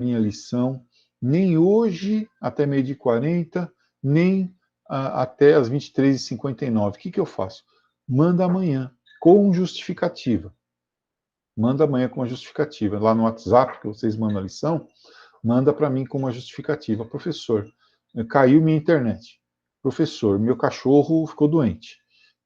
minha lição, nem hoje, até meio-dia e 40, nem até as 23h59. O que eu faço? Manda amanhã, com justificativa. Manda amanhã com a justificativa. Lá no WhatsApp, que vocês mandam a lição, manda para mim com uma justificativa. Professor, caiu minha internet. Professor, meu cachorro ficou doente.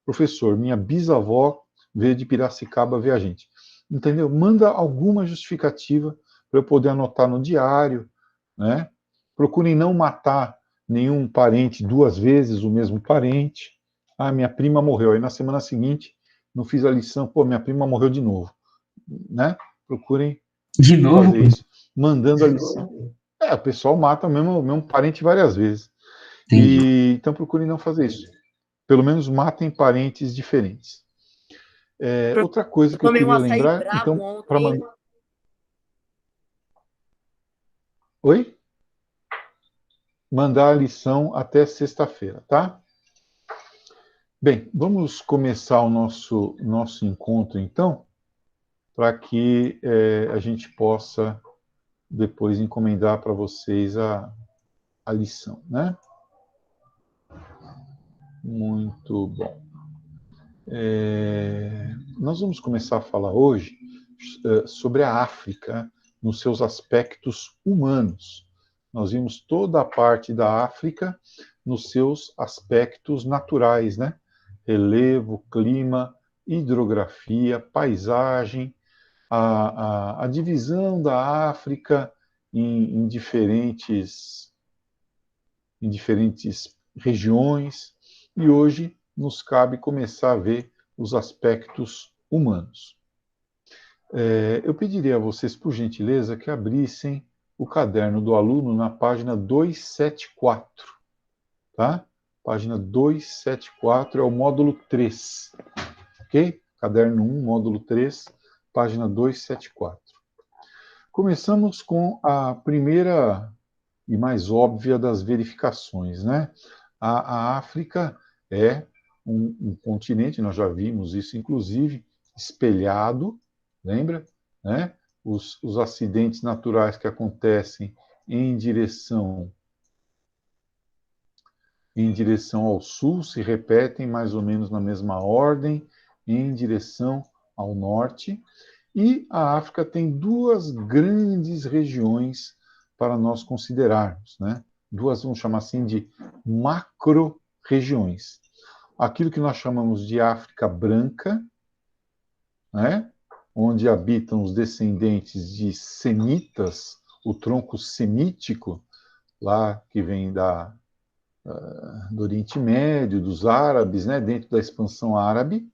Professor, minha bisavó veio de Piracicaba ver a gente. Entendeu? Manda alguma justificativa para eu poder anotar no diário, né? Procurem não matar nenhum parente duas vezes o mesmo parente. Ah, minha prima morreu. Aí na semana seguinte, não fiz a lição, pô, minha prima morreu de novo, né? Procurem De novo? fazer isso, mandando a lição. O pessoal mata o mesmo parente várias vezes. Entendi. Então procurem não fazer isso. Pelo menos matem parentes diferentes. Outra coisa Eu que eu tomei um queria açaí lembrar, brabo então, para ontem. mandar. Oi? Mandar a lição até sexta-feira, tá? Bem, vamos começar o nosso encontro, então, para que a gente possa depois encomendar para vocês a lição, né? Muito bom. Nós vamos começar a falar hoje sobre a África nos seus aspectos humanos. Nós vimos toda a parte da África nos seus aspectos naturais, né? Relevo, clima, hidrografia, paisagem, a divisão da África em diferentes regiões, e hoje nos cabe começar a ver os aspectos humanos. Eu pediria a vocês, por gentileza, que abrissem o caderno do aluno na página 274, tá? Página 274 é o módulo 3, ok? Caderno 1, módulo 3, página 274. Começamos com a primeira e mais óbvia das verificações, né? A África é um continente, nós já vimos isso, inclusive, espelhado, lembra? Né? Os acidentes naturais que acontecem em direção ao sul se repetem mais ou menos na mesma ordem, em direção ao norte. E a África tem duas grandes regiões para nós considerarmos, né? Duas, vamos chamar assim, de macro-regiões. Aquilo que nós chamamos de África Branca, né? Onde habitam os descendentes de semitas, o tronco semítico, lá que vem do Oriente Médio, dos árabes, né? Dentro da expansão árabe.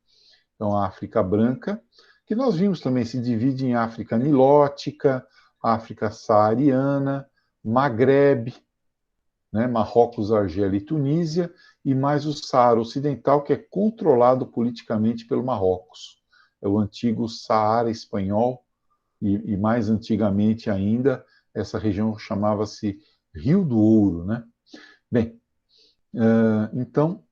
Então, a África Branca, que nós vimos também se divide em África Nilótica, África Saariana, Magrebe, né, Marrocos, Argélia e Tunísia, e mais o Saara Ocidental, que é controlado politicamente pelo Marrocos. É o antigo Saara espanhol, e mais antigamente ainda, essa região chamava-se Rio do Ouro, né? Bem, então,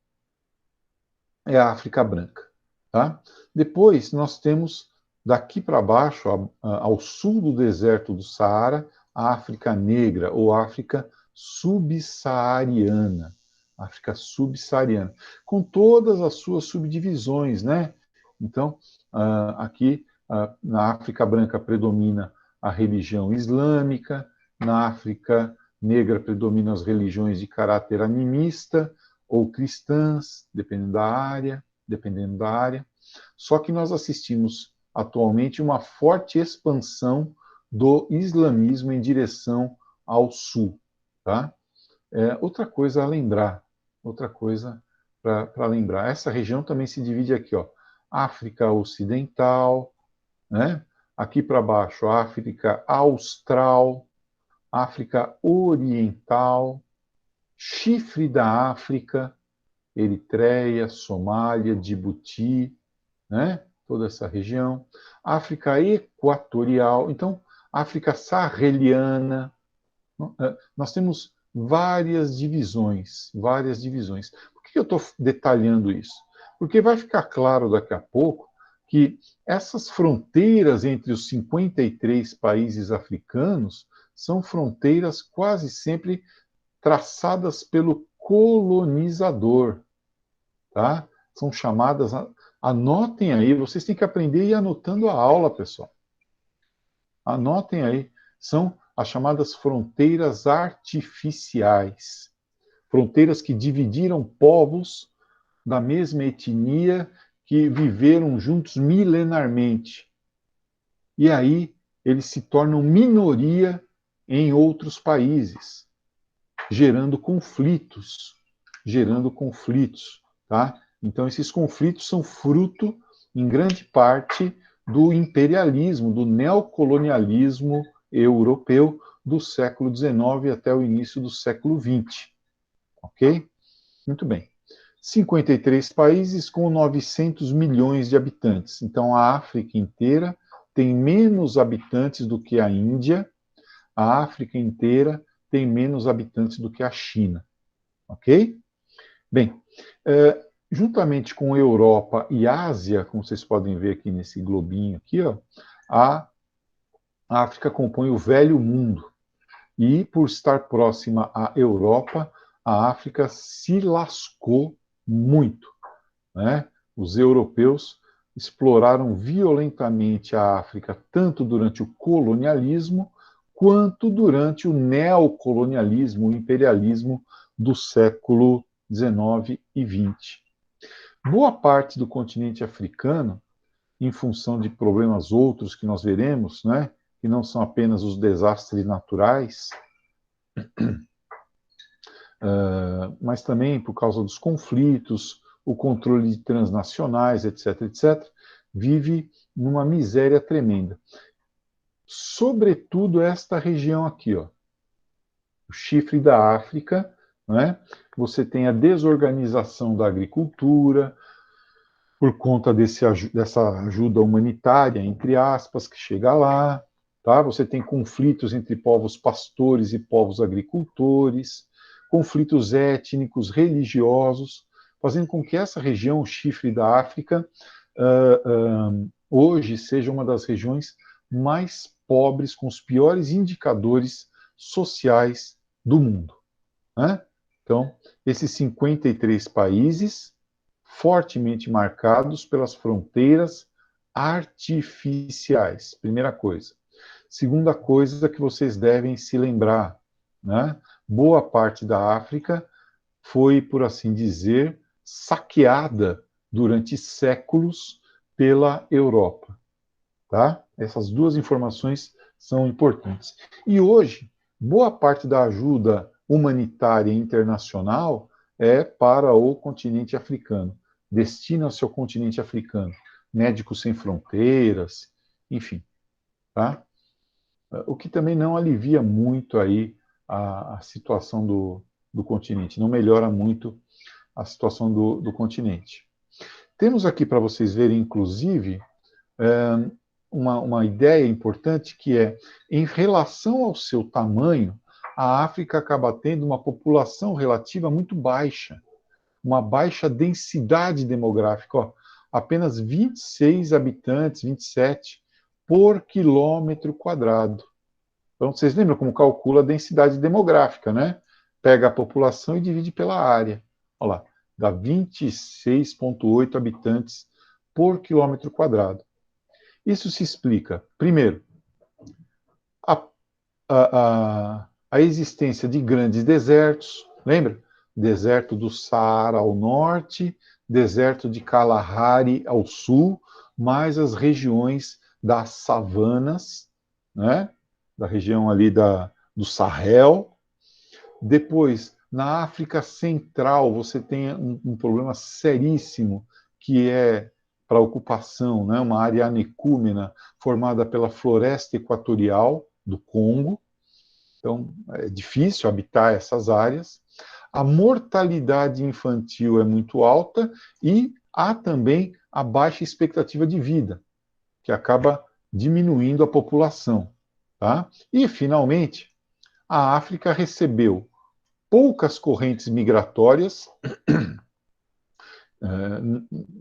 é a África Branca. Tá? Depois, nós temos, daqui para baixo, ao sul do deserto do Saara, a África Negra, ou África Subsaariana. África Subsaariana, com todas as suas subdivisões, né? Então, aqui, na África Branca predomina a religião islâmica, na África Negra predominam as religiões de caráter animista, ou cristãs, dependendo da área. Só que nós assistimos atualmente uma forte expansão do islamismo em direção ao sul, tá? Outra coisa para lembrar, essa região também se divide aqui, ó, África Ocidental, né? Aqui para baixo, África Austral, África Oriental, Chifre da África, Eritreia, Somália, Djibouti, né? Toda essa região. África Equatorial, então, África Saheliana. Nós temos várias divisões, várias divisões. Por que eu estou detalhando isso? Porque vai ficar claro daqui a pouco que essas fronteiras entre os 53 países africanos são fronteiras quase sempre traçadas pelo colonizador, tá? São chamadas, anotem aí, vocês têm que aprender e ir anotando a aula, pessoal. Anotem aí, são as chamadas fronteiras artificiais. Fronteiras que dividiram povos da mesma etnia que viveram juntos milenarmente. E aí eles se tornam minoria em outros países, gerando conflitos, tá? Então esses conflitos são fruto, em grande parte, do imperialismo, do neocolonialismo europeu do século XIX até o início do século XX. Ok? Muito bem. 53 países com 900 milhões de habitantes. Então, a África inteira tem menos habitantes do que a Índia, a África inteira tem menos habitantes do que a China. Ok? Bem, juntamente com Europa e Ásia, como vocês podem ver aqui nesse globinho aqui, ó, a África compõe o Velho Mundo. E, por estar próxima à Europa, a África se lascou muito, né? Os europeus exploraram violentamente a África, tanto durante o colonialismo, quanto durante o neocolonialismo, o imperialismo do século XIX e XX. Boa parte do continente africano, em função de problemas outros que nós veremos, né? Que não são apenas os desastres naturais, mas também por causa dos conflitos, o controle de transnacionais, etc., etc., vive numa miséria tremenda. Sobretudo esta região aqui, ó, o chifre da África, né? Você tem a desorganização da agricultura, por conta dessa ajuda humanitária, entre aspas, que chega lá, tá? Você tem conflitos entre povos pastores e povos agricultores, conflitos étnicos, religiosos, fazendo com que essa região, o chifre da África, hoje seja uma das regiões mais pobres, com os piores indicadores sociais do mundo, né? Então, esses 53 países fortemente marcados pelas fronteiras artificiais. Primeira coisa. Segunda coisa que vocês devem se lembrar, né? Boa parte da África foi, por assim dizer, saqueada durante séculos pela Europa, tá? Essas duas informações são importantes. E hoje, boa parte da ajuda humanitária internacional é para o continente africano. Destina-se ao continente africano. Médicos Sem Fronteiras, enfim, tá? O que também não alivia muito aí a situação do continente, não melhora muito a situação do continente. Temos aqui para vocês verem, inclusive, uma ideia importante que é, em relação ao seu tamanho, a África acaba tendo uma população relativa muito baixa, uma baixa densidade demográfica, ó, apenas 26 habitantes, 27 por quilômetro quadrado. Então, vocês lembram como calcula a densidade demográfica, né? Pega a população e divide pela área. Olha lá, dá 26,8 habitantes por quilômetro quadrado. Isso se explica, primeiro, a existência de grandes desertos, lembra? Deserto do Saara ao norte, deserto de Kalahari ao sul, mais as regiões das savanas, né? Da região ali do Sahel. Depois, na África Central, você tem um problema seríssimo, que é para a ocupação, né? Uma área anicúmena formada pela floresta equatorial do Congo. Então, é difícil habitar essas áreas. A mortalidade infantil é muito alta e há também a baixa expectativa de vida, que acaba diminuindo a população. Tá? E, finalmente, a África recebeu poucas correntes migratórias,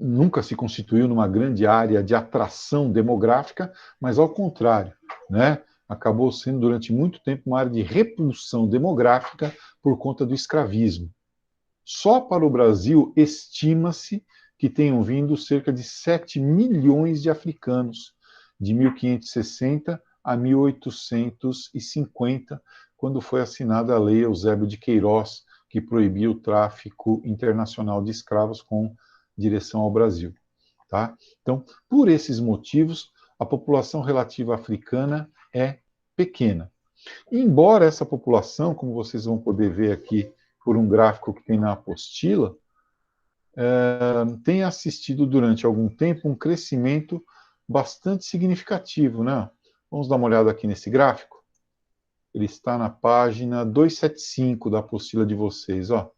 nunca se constituiu numa grande área de atração demográfica, mas ao contrário, né? acabou sendo durante muito tempo uma área de repulsão demográfica por conta do escravismo. Só para o Brasil, estima-se que tenham vindo cerca de 7 milhões de africanos, de 1560 a 1850, quando foi assinada a Lei Eusébio de Queiroz, que proibia o tráfico internacional de escravos com direção ao Brasil. Tá? Então, por esses motivos, a população relativa africana é pequena. Embora essa população, como vocês vão poder ver aqui por um gráfico que tem na apostila, tenha assistido durante algum tempo um crescimento bastante significativo, né? Vamos dar uma olhada aqui nesse gráfico. Ele está na página 275 da apostila de vocês, ó.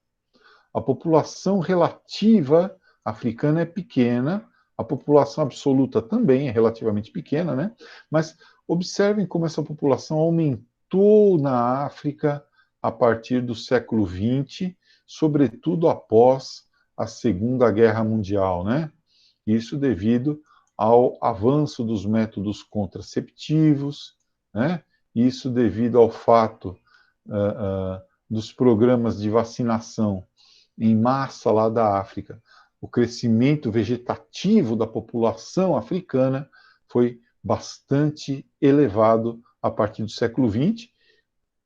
A população relativa africana é pequena, a população absoluta também é relativamente pequena, né? Mas observem como essa população aumentou na África a partir do século XX, sobretudo após a Segunda Guerra Mundial, né? Isso devido ao avanço dos métodos contraceptivos, né? Isso devido ao fato dos programas de vacinação em massa lá da África. O crescimento vegetativo da população africana foi bastante elevado a partir do século XX,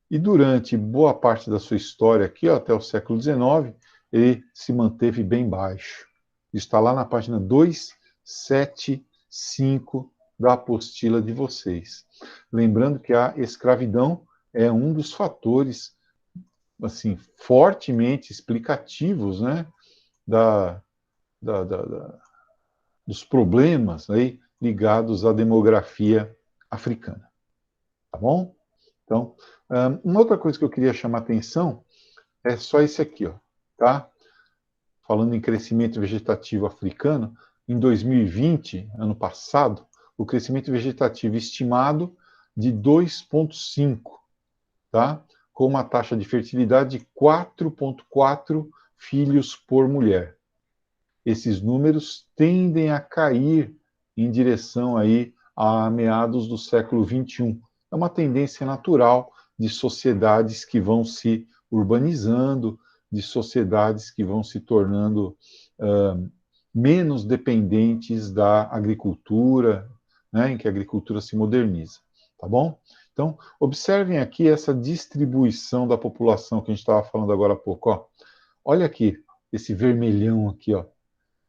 e durante boa parte da sua história aqui, ó, até o século XIX, ele se manteve bem baixo. Está lá na página 275 da apostila de vocês. Lembrando que a escravidão é um dos fatores assim, fortemente explicativos, né, dos problemas aí ligados à demografia africana. Tá bom? Então, uma outra coisa que eu queria chamar a atenção é só esse aqui, ó, tá? Falando em crescimento vegetativo africano, em 2020, ano passado, o crescimento vegetativo estimado de 2,5, tá? Com uma taxa de fertilidade de 4,4 filhos por mulher. Esses números tendem a cair em direção aí a meados do século XXI. É uma tendência natural de sociedades que vão se urbanizando, de sociedades que vão se tornando menos dependentes da agricultura, né, em que a agricultura se moderniza. Tá bom? Então, observem aqui essa distribuição da população que a gente estava falando agora há pouco. Ó. Olha aqui, esse vermelhão aqui, ó.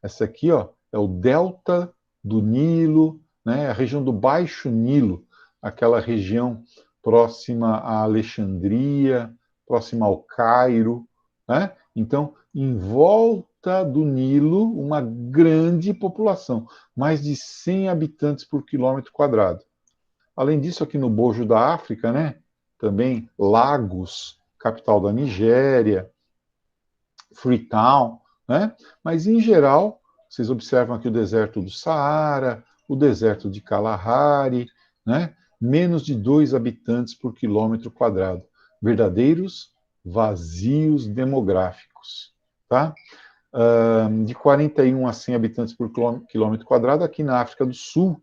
Essa aqui, ó, é o delta do Nilo, né, a região do Baixo Nilo, aquela região próxima a Alexandria, próxima ao Cairo, né? Então, em volta do Nilo, uma grande população, mais de 100 habitantes por quilômetro quadrado. Além disso, aqui no Bojo da África, né, também Lagos, capital da Nigéria, Freetown, né? Mas, em geral, vocês observam aqui o deserto do Saara, o deserto de Kalahari, né? Menos de 2 habitantes por quilômetro quadrado. Verdadeiros vazios demográficos. Tá? De 41 a 100 habitantes por quilômetro quadrado aqui na África do Sul,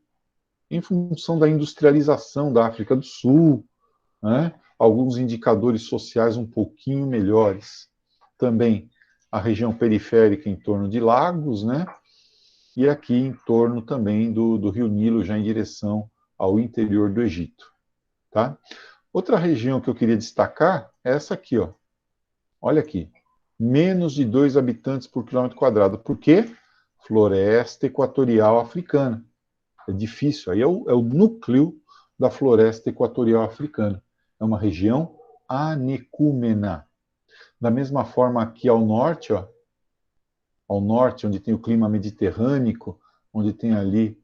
em função da industrialização da África do Sul, né? Alguns indicadores sociais um pouquinho melhores. Também a região periférica em torno de Lagos, né? E aqui em torno também do Rio Nilo, já em direção ao interior do Egito. Tá? Outra região que eu queria destacar é essa aqui, ó. Olha aqui, menos de 2 habitantes por quilômetro quadrado. Por quê? Floresta equatorial africana. É difícil, aí é o núcleo da floresta equatorial africana. É uma região anecúmena. Da mesma forma aqui ao norte, ó, ao norte, onde tem o clima mediterrâneo, onde tem ali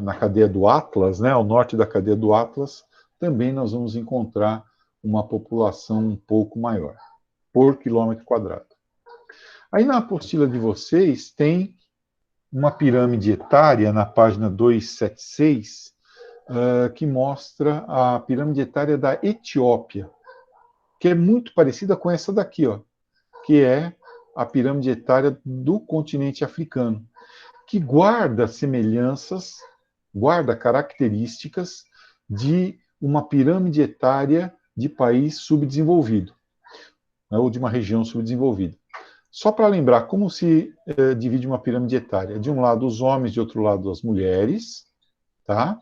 na cadeia do Atlas, né, ao norte da cadeia do Atlas, também nós vamos encontrar uma população um pouco maior, por quilômetro quadrado. Aí na apostila de vocês tem uma pirâmide etária, na página 276, que mostra a pirâmide etária da Etiópia, que é muito parecida com essa daqui, ó, que é a pirâmide etária do continente africano, que guarda semelhanças, guarda características de uma pirâmide etária de país subdesenvolvido, né, ou de uma região subdesenvolvida. Só para lembrar, como se divide uma pirâmide etária? De um lado os homens, de outro lado as mulheres, tá?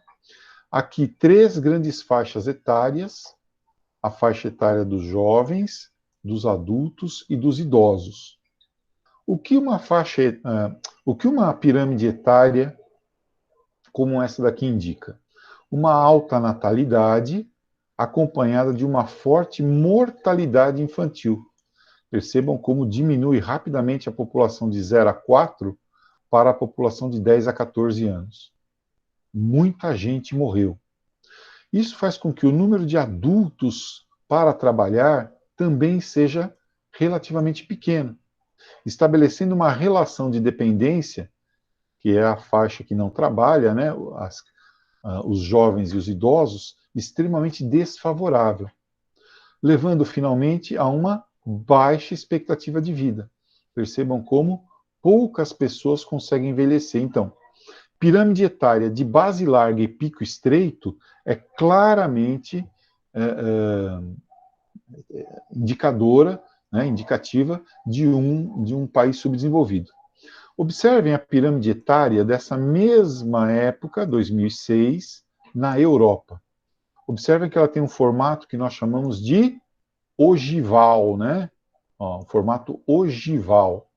Aqui 3 grandes faixas etárias, a faixa etária dos jovens, dos adultos e dos idosos. O que uma pirâmide etária como essa daqui indica? Uma alta natalidade acompanhada de uma forte mortalidade infantil. Percebam como diminui rapidamente a população de 0 a 4 para a população de 10 a 14 anos. Muita gente morreu. Isso faz com que o número de adultos para trabalhar também seja relativamente pequeno, estabelecendo uma relação de dependência, que é a faixa que não trabalha, né, os jovens e os idosos, extremamente desfavorável, levando finalmente a uma baixa expectativa de vida. Percebam como poucas pessoas conseguem envelhecer. Então, pirâmide etária de base larga e pico estreito é claramente indicadora, né, indicativa de um país subdesenvolvido. Observem a pirâmide etária dessa mesma época, 2006, na Europa. Observem que ela tem um formato que nós chamamos de ogival, né? Ó, um formato ogival.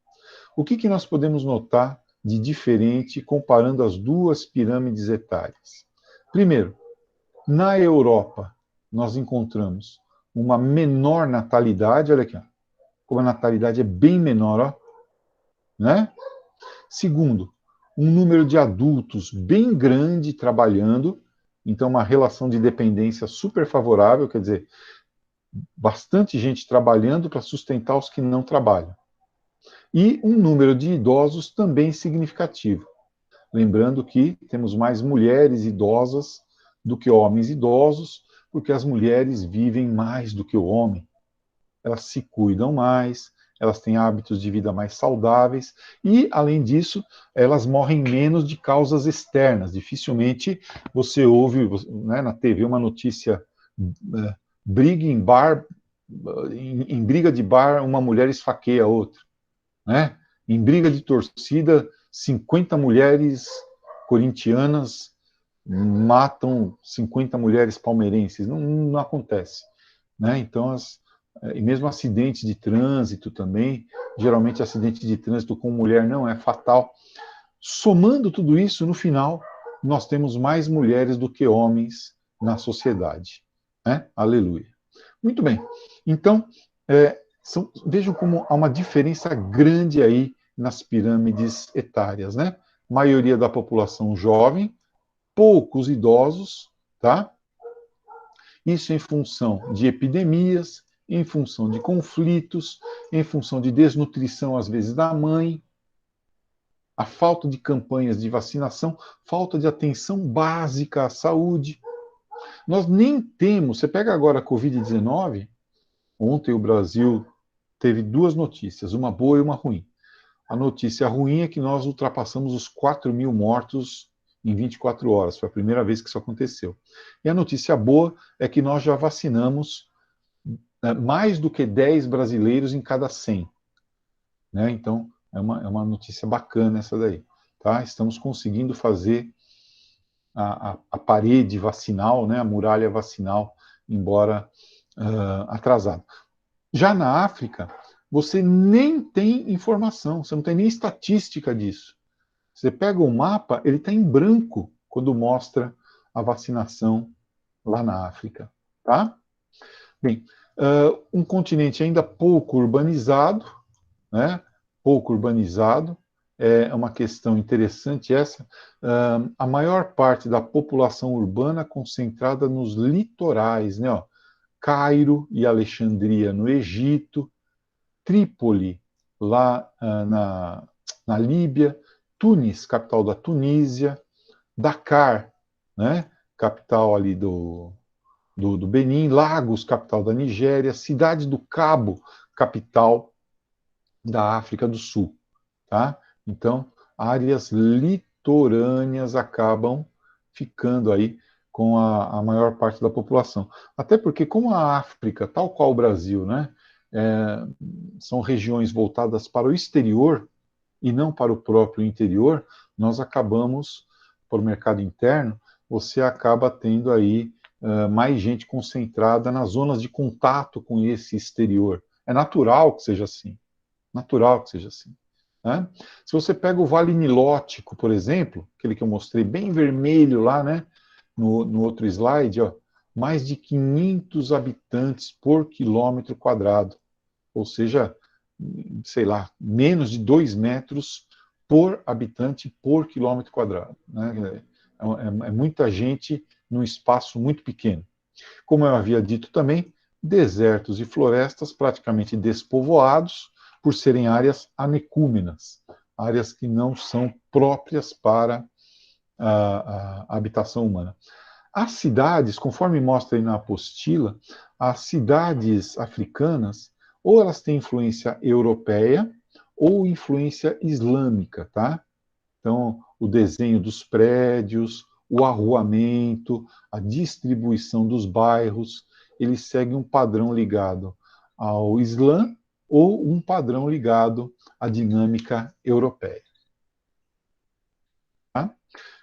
O que nós podemos notar de diferente comparando as duas pirâmides etárias? Primeiro, na Europa, nós encontramos uma menor natalidade, olha aqui, ó, como a natalidade é bem menor, ó, né? Segundo, um número de adultos bem grande trabalhando, então uma relação de dependência super favorável, quer dizer, bastante gente trabalhando para sustentar os que não trabalham. E um número de idosos também significativo. Lembrando que temos mais mulheres idosas do que homens idosos, porque as mulheres vivem mais do que o homem. Elas se cuidam mais, elas têm hábitos de vida mais saudáveis e, além disso, elas morrem menos de causas externas. Dificilmente você ouve, né, na TV uma notícia, briga em bar, em briga de bar, uma mulher esfaqueia a outra, né? Em briga de torcida, 50 mulheres corintianas matam 50 mulheres palmeirenses. Não acontece, né? Então, e mesmo acidentes de trânsito também, geralmente acidente de trânsito com mulher não é fatal. Somando tudo isso, no final, nós temos mais mulheres do que homens na sociedade, né? Aleluia. Muito bem. Então, vejam como há uma diferença grande aí nas pirâmides etárias, né? Maioria da população jovem, poucos idosos, tá? Isso em função de epidemias, em função de conflitos, em função de desnutrição, às vezes, da mãe, a falta de campanhas de vacinação, falta de atenção básica à saúde. Nós nem temos, você pega agora a Covid-19, ontem o Brasil teve 2 notícias, uma boa e uma ruim. A notícia ruim é que nós ultrapassamos os 4.000 mortos em 24 horas. Foi a primeira vez que isso aconteceu. E a notícia boa é que nós já vacinamos mais do que 10 brasileiros em cada 100. Né? Então, é uma notícia bacana essa daí. Tá? Estamos conseguindo fazer a parede vacinal, né? A muralha vacinal, embora atrasada. Já na África, você nem tem informação, você não tem nem estatística disso. Você pega o mapa, ele está em branco quando mostra a vacinação lá na África. Tá? Bem, um continente ainda pouco urbanizado, né? Pouco urbanizado, é uma questão interessante essa. A maior parte da população urbana concentrada nos litorais, né? Ó, Cairo e Alexandria no Egito, Trípoli lá na Líbia, Tunis, capital da Tunísia, Dakar, né? Capital ali do Benin, Lagos, capital da Nigéria, Cidade do Cabo, capital da África do Sul. Tá? Então, áreas litorâneas acabam ficando aí com a maior parte da população. Até porque, como a África, tal qual o Brasil, né, é, são regiões voltadas para o exterior e não para o próprio interior, nós acabamos, por mercado interno, você acaba tendo aí mais gente concentrada nas zonas de contato com esse exterior. É natural que seja assim. Natural que seja assim. Né? Se você pega o Vale Nilótico, por exemplo, aquele que eu mostrei bem vermelho lá, né, no outro slide, ó, mais de 500 habitantes por quilômetro quadrado. Ou seja, sei lá, menos de 2 metros por habitante por quilômetro quadrado. Né? É muita gente num espaço muito pequeno. Como eu havia dito também, desertos e florestas praticamente despovoados por serem áreas anecúmenas, áreas que não são próprias para a habitação humana. As cidades, conforme mostra aí na apostila, as cidades africanas, ou elas têm influência europeia ou influência islâmica, tá? Então, o desenho dos prédios, o arruamento, a distribuição dos bairros, eles seguem um padrão ligado ao Islã ou um padrão ligado à dinâmica europeia. Tá?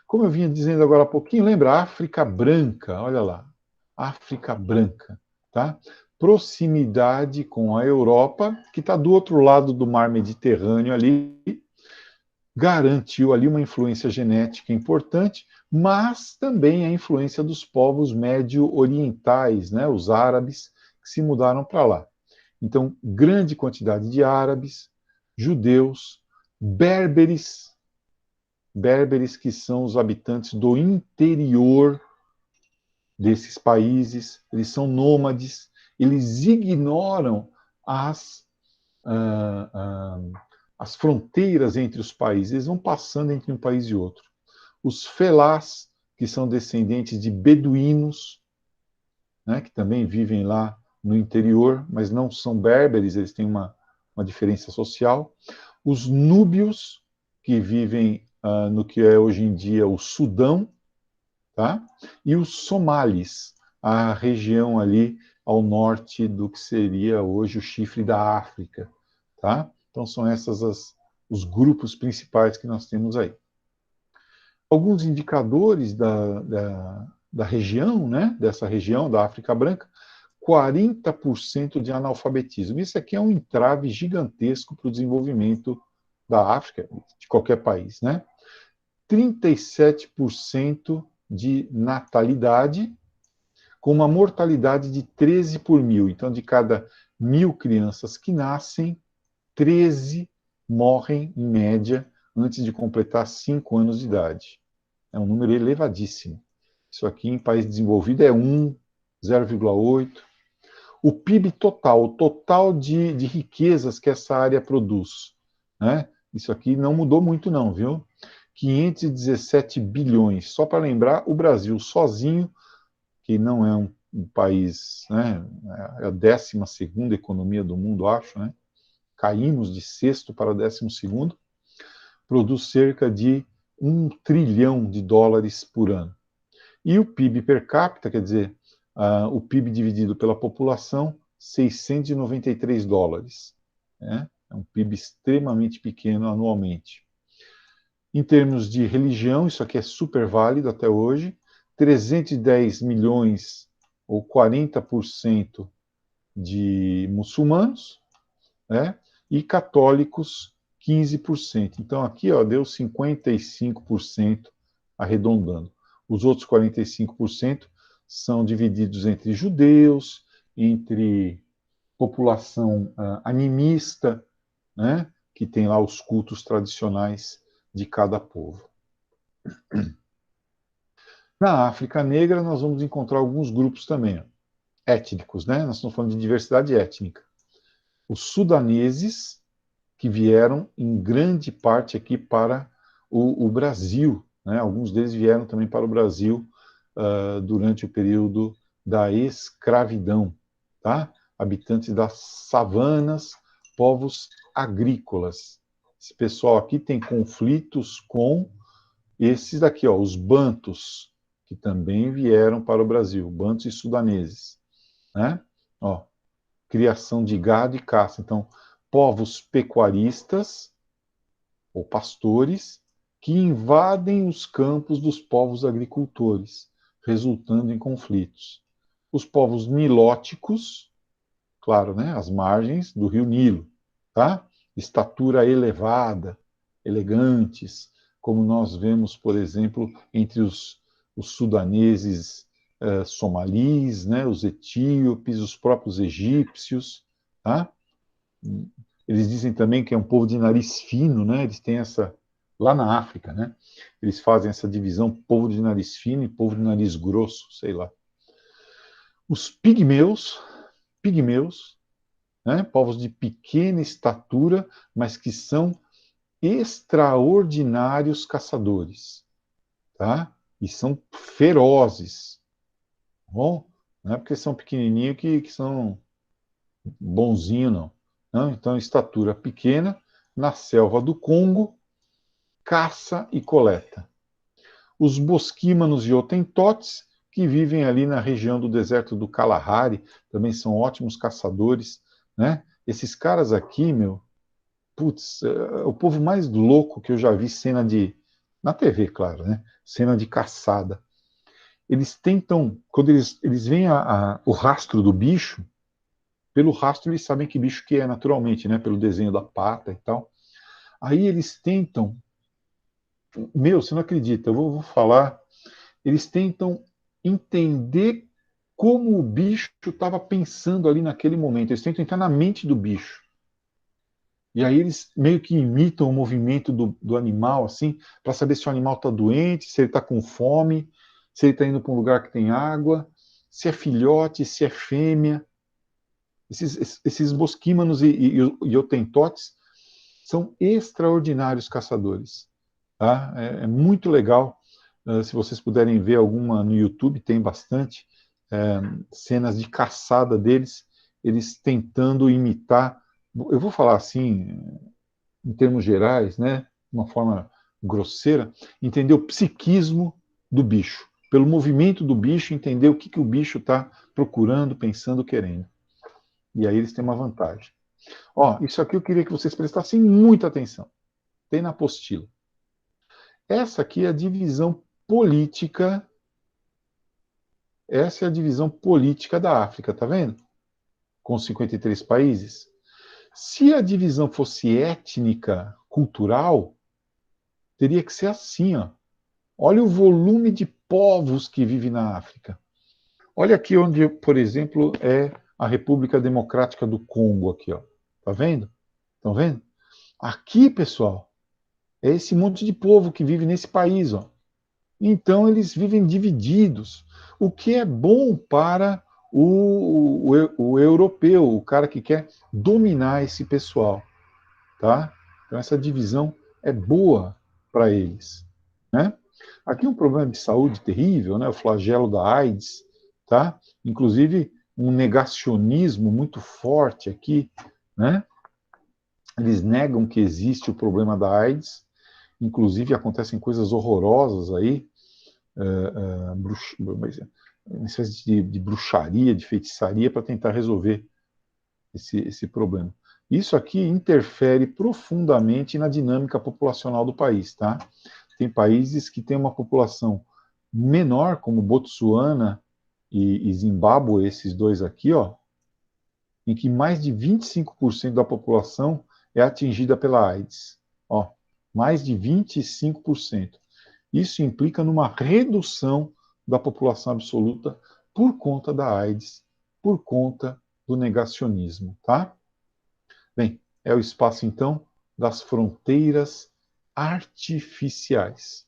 Como eu vinha dizendo agora há pouquinho, lembra a África Branca, olha lá, África Branca, tá? Proximidade com a Europa, que está do outro lado do mar Mediterrâneo ali, garantiu ali uma influência genética importante, mas também a influência dos povos médio-orientais, né, os árabes, que se mudaram para lá. Então, grande quantidade de árabes, judeus, berberes, berberes que são os habitantes do interior desses países, eles são nômades, eles ignoram as, as fronteiras entre os países, eles vão passando entre um país e outro. Os felás, que são descendentes de beduínos, né, que também vivem lá no interior, mas não são berberes, eles têm uma diferença social. Os núbios, que vivem no que é hoje em dia o Sudão, tá? E os somalis, a região ali ao norte do que seria hoje o chifre da África, tá? Então são os grupos principais que nós temos aí. Alguns indicadores da região, né, dessa região da África Branca, 40% de analfabetismo. Isso aqui é um entrave gigantesco para o desenvolvimento da África, de qualquer país, né? 37% de natalidade, com uma mortalidade de 13 por mil. Então, de cada 1.000 crianças que nascem, 13 morrem, em média, antes de completar 5 anos de idade. É um número elevadíssimo. Isso aqui em país desenvolvido é 1, 0,8. O PIB total, o total de riquezas que essa área produz, né? Isso aqui não mudou muito não, viu? 517 bilhões. Só para lembrar, o Brasil sozinho, que não é um país, né, é a 12ª economia do mundo, acho, né? Caímos de sexto para 12º, produz cerca de 1 trilhão de dólares por ano. E o PIB per capita, quer dizer, o PIB dividido pela população, 693 dólares. Né? É um PIB extremamente pequeno anualmente. Em termos de religião, isso aqui é super válido até hoje, 310 milhões ou 40% de muçulmanos, né? E católicos 15%. Então aqui ó, deu 55% arredondando. Os outros 45% são divididos entre judeus, entre população animista, né? Que tem lá os cultos tradicionais de cada povo. Na África Negra, nós vamos encontrar alguns grupos também, ó, étnicos, né? Nós estamos falando de diversidade étnica. Os sudaneses, que vieram em grande parte aqui para o Brasil, né? Alguns deles vieram também para o Brasil durante o período da escravidão, tá? Habitantes das savanas, povos agrícolas. Esse pessoal aqui tem conflitos com esses daqui, ó, os bantus, que também vieram para o Brasil, bantos e sudaneses, né? Ó, criação de gado e caça. Então, povos pecuaristas ou pastores que invadem os campos dos povos agricultores, resultando em conflitos. Os povos nilóticos, claro, né, as margens do rio Nilo, tá? Estatura elevada, elegantes, como nós vemos, por exemplo, entre os sudaneses somalis, né, os etíopes, os próprios egípcios, tá? Eles dizem também que é um povo de nariz fino, né? Eles têm essa lá na África, né? Eles fazem essa divisão povo de nariz fino e povo de nariz grosso, sei lá. Os pigmeus, né? Povos de pequena estatura, mas que são extraordinários caçadores, tá? E são ferozes, tá bom? Não é porque são pequenininhos que são bonzinhos, não. Não. Então, estatura pequena, na selva do Congo, caça e coleta. Os bosquímanos e hotentotes, que vivem ali na região do deserto do Kalahari, também são ótimos caçadores, né? Esses caras aqui, meu, putz, o povo mais louco que eu já vi cena de... Na TV, claro, né? Cena de caçada. Eles tentam, quando eles veem o rastro do bicho, pelo rastro eles sabem que bicho que é naturalmente, né? Pelo desenho da pata e tal. Aí eles tentam, meu, você não acredita, eu vou falar, eles tentam entender como o bicho estava pensando ali naquele momento. Eles tentam entrar na mente do bicho. E aí eles meio que imitam o movimento do animal, assim, para saber se o animal está doente, se ele está com fome, se ele está indo para um lugar que tem água, se é filhote, se é fêmea. Esses bosquímanos e otentotes são extraordinários caçadores. Tá? É muito legal. Se vocês puderem ver alguma no YouTube, tem bastante cenas de caçada deles, eles tentando imitar. Eu vou falar assim, em termos gerais, né, de uma forma grosseira, entender o psiquismo do bicho. Pelo movimento do bicho, entender o que o bicho está procurando, pensando, querendo. E aí eles têm uma vantagem. Ó, isso aqui eu queria que vocês prestassem muita atenção. Tem na apostila. Essa aqui é a divisão política. Essa é a divisão política da África, tá vendo? Com 53 países. Se a divisão fosse étnica, cultural, teria que ser assim, ó. Olha o volume de povos que vive na África. Olha aqui onde, por exemplo, é a República Democrática do Congo aqui, ó. Tá vendo? Estão vendo? Aqui, pessoal, é esse monte de povo que vive nesse país, ó. Então eles vivem divididos, o que é bom para o europeu, o cara que quer dominar esse pessoal, tá? Então essa divisão é boa para eles, né? Aqui um problema de saúde terrível, né? O flagelo da AIDS, tá? Inclusive um negacionismo muito forte aqui, né? Eles negam que existe o problema da AIDS, inclusive acontecem coisas horrorosas aí, uma espécie de bruxaria, de feitiçaria para tentar resolver esse problema. Isso aqui interfere profundamente na dinâmica populacional do país, tá? Tem países que têm uma população menor, como Botsuana e Zimbábue, esses dois aqui, ó, em que mais de 25% da população é atingida pela AIDS. Ó, mais de 25%. Isso implica numa redução da população absoluta por conta da AIDS, por conta do negacionismo, tá? Bem, é o espaço então das fronteiras artificiais,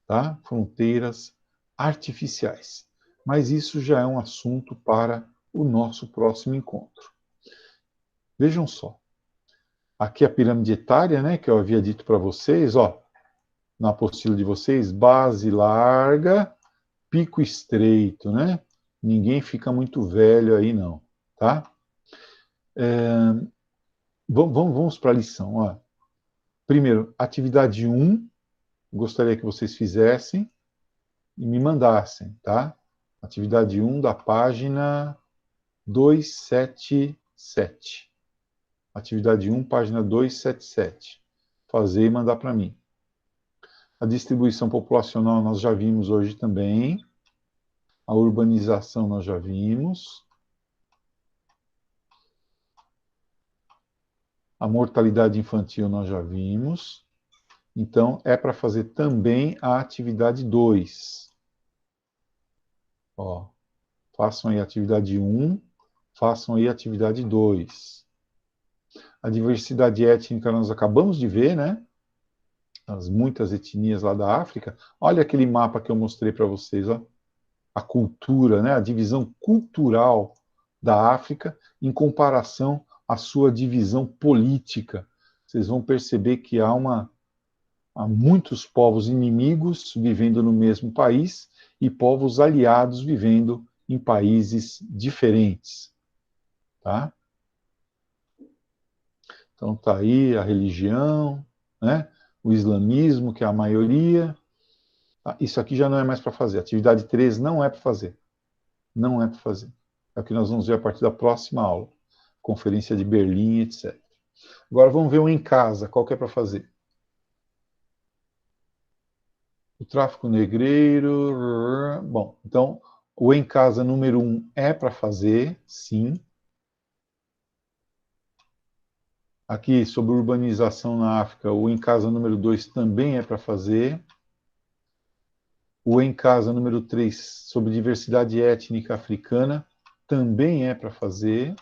tá? Fronteiras artificiais. Mas isso já é um assunto para o nosso próximo encontro. Vejam só. Aqui a pirâmide etária, né, que eu havia dito para vocês, ó, na apostila de vocês, base larga, pico estreito, né? Ninguém fica muito velho aí, não, tá? Vamos para a lição, ó. Primeiro, atividade 1, gostaria que vocês fizessem. e me mandassem, tá? Atividade 1 da página 277. Atividade 1, página 277. Fazer e mandar para mim. A distribuição populacional nós já vimos hoje também. A urbanização nós já vimos. A mortalidade infantil nós já vimos. Então, é para fazer também a atividade 2. Ó, façam aí a atividade 1, façam aí a atividade 2. A diversidade étnica nós acabamos de ver, né? As muitas etnias lá da África. Olha aquele mapa que eu mostrei para vocês, ó. A cultura, né? A divisão cultural da África em comparação à sua divisão política. Vocês vão perceber que há muitos povos inimigos vivendo no mesmo país e povos aliados vivendo em países diferentes. Tá? Então tá aí a religião, né? O islamismo, que é a maioria. Tá? Isso aqui já não é mais para fazer. Atividade 3 não é para fazer. Não é para fazer. É o que nós vamos ver a partir da próxima aula. Conferência de Berlim, etc. Agora vamos ver o em casa. Qual que é para fazer? O tráfico negreiro. Bom, então, o em casa número 1 é para fazer, sim. Aqui, sobre urbanização na África, o em casa número 2 também é para fazer. O em casa número 3, sobre diversidade étnica africana, também é para fazer.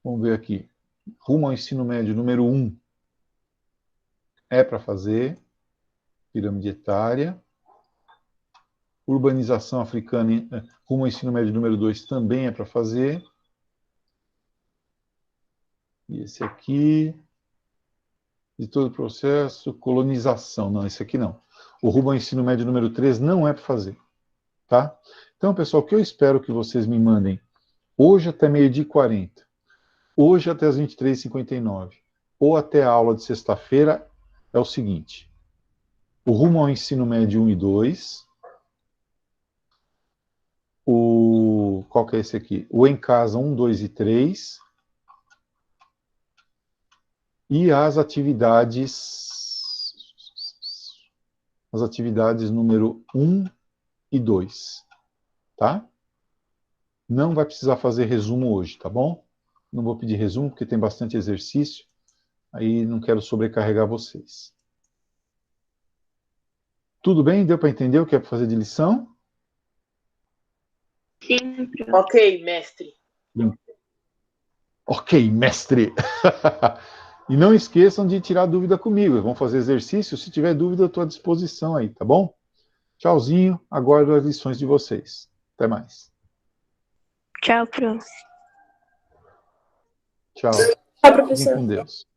Vamos ver aqui. Rumo ao ensino médio número 1 é para fazer. Pirâmide etária. Urbanização africana, rumo ao ensino médio número 2 também é para fazer. E esse aqui, de todo o processo, colonização. Não, esse aqui não. O rumo ao ensino médio número 3 não é para fazer. Tá? Então, pessoal, o que eu espero que vocês me mandem hoje até meio-dia e 40, hoje até as 23h59, ou até a aula de sexta-feira, é o seguinte. O rumo ao ensino médio 1 e 2, qual que é esse aqui? O em casa 1, 2 e 3, e as atividades número 1 e 2, tá? Não vai precisar fazer resumo hoje, tá bom? Não vou pedir resumo, porque tem bastante exercício, aí não quero sobrecarregar vocês. Tudo bem? Deu para entender o que é para fazer de lição? Sim. Ok, mestre. Ok, mestre! E não esqueçam de tirar dúvida comigo. Vamos fazer exercício. Se tiver dúvida, eu estou à disposição aí, tá bom? Tchauzinho. Aguardo as lições de vocês. Até mais. Tchau, prof. Tchau. Tchau, professor. Fiquem com Deus.